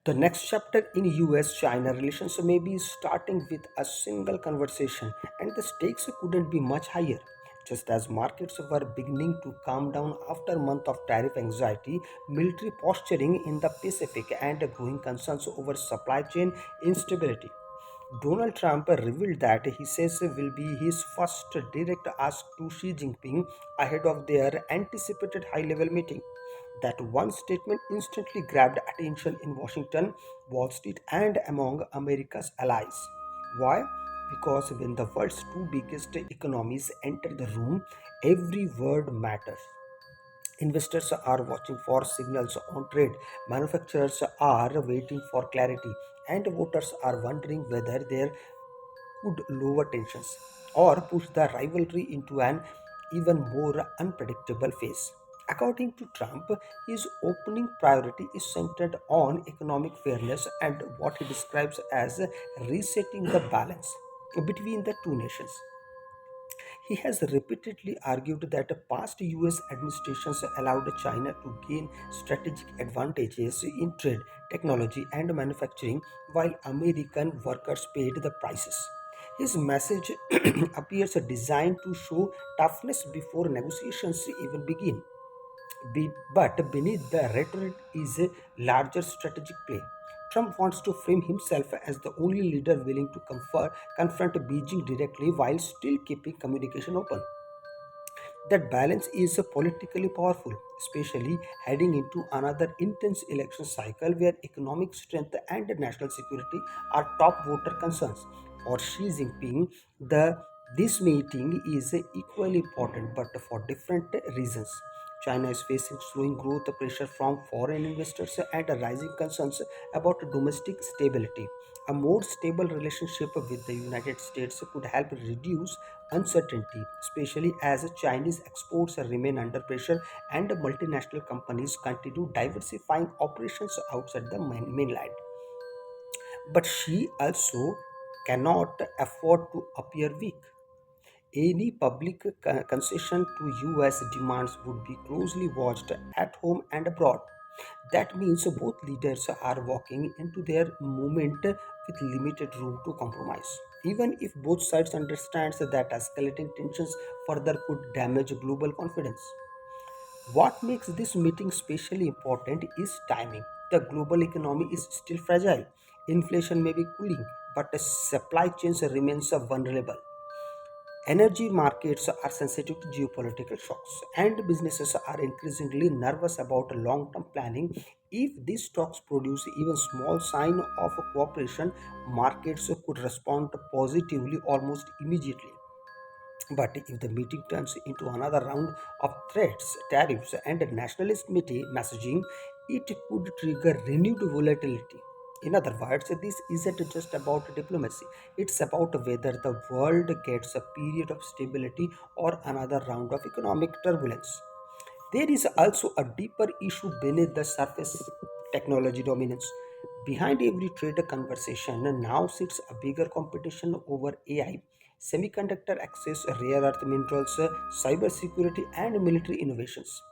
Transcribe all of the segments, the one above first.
The next chapter in US China relations may be starting with a single conversation, and the stakes couldn't be much higher. Just as markets were beginning to calm down after a month of tariff anxiety, military posturing in the Pacific, and growing concerns over supply chain instability, Donald Trump revealed that he says will be his first direct ask to Xi Jinping ahead of their anticipated high level meeting. That one statement instantly grabbed attention in Washington, Wall Street, and among America's allies. Why? Because when the world's two biggest economies enter the room, every word matters. Investors are watching for signals on trade, manufacturers are waiting for clarity, and voters are wondering whether there could lower tensions or push the rivalry into an even more unpredictable phase. According to Trump, his opening priority is centered on economic fairness and what he describes as resetting the balance between the two nations. He has repeatedly argued that past US administrations allowed China to gain strategic advantages in trade, technology, and manufacturing, while American workers paid the prices. His message appears designed to show toughness before negotiations even begin. But beneath the rhetoric is a larger strategic play. Trump wants to frame himself as the only leader willing to confront Beijing directly while still keeping communication open. That balance is politically powerful, especially heading into another intense election cycle where economic strength and national security are top voter concerns. For Xi Jinping, this meeting is equally important but for different reasons. China is facing slowing growth pressure from foreign investors and rising concerns about domestic stability. A more stable relationship with the United States could help reduce uncertainty, especially as Chinese exports remain under pressure and multinational companies continue diversifying operations outside the mainland. But she also cannot afford to appear weak. Any public concession to US demands would be closely watched at home and abroad. That means both leaders are walking into their moment with limited room to compromise. Even if both sides understands that escalating tensions further could damage global confidence. What makes this meeting especially important is timing. The global economy is still fragile. Inflation may be cooling, but the supply chains remains vulnerable. Energy markets are sensitive to geopolitical shocks, and businesses are increasingly nervous about long term planning. If these stocks produce even small sign of cooperation, markets could respond positively almost immediately. But if the meeting turns into another round of threats, tariffs, and nationalist messaging, it could trigger renewed volatility. In other words, this isn't just about diplomacy, it's about whether the world gets a period of stability or another round of economic turbulence. There is also a deeper issue beneath the surface: technology dominance. Behind every trade conversation now sits a bigger competition over AI, semiconductor access, rare earth minerals, cybersecurity, and military innovations.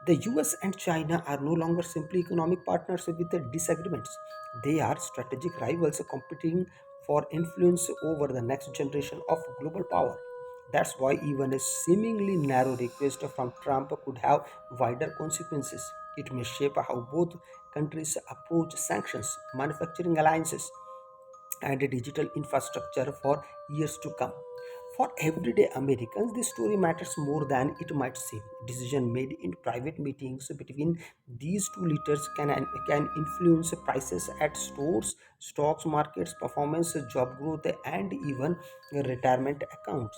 The US and China are no longer simply economic partners with disagreements. They are strategic rivals competing for influence over the next generation of global power. That's why even a seemingly narrow request from Trump could have wider consequences. It may shape how both countries approach sanctions, manufacturing alliances, and digital infrastructure for years to come. For everyday Americans, this story matters more than it might seem. Decision made in private meetings between these two leaders can influence prices at stores, stocks markets, performance, job growth, and even retirement accounts.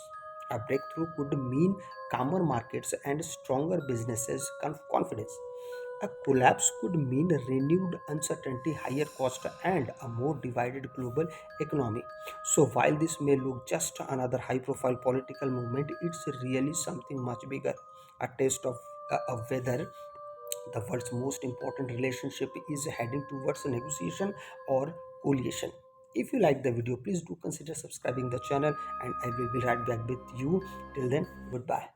A breakthrough could mean calmer markets and stronger businesses confidence. A collapse could mean renewed uncertainty, higher cost, and a more divided global economy. So, while this may look just another high profile political movement, it's really something much bigger, a test of whether the world's most important relationship is heading towards a negotiation or coalition. If you like the video, please do consider subscribing the channel, and I will be right back with you. Till then, goodbye.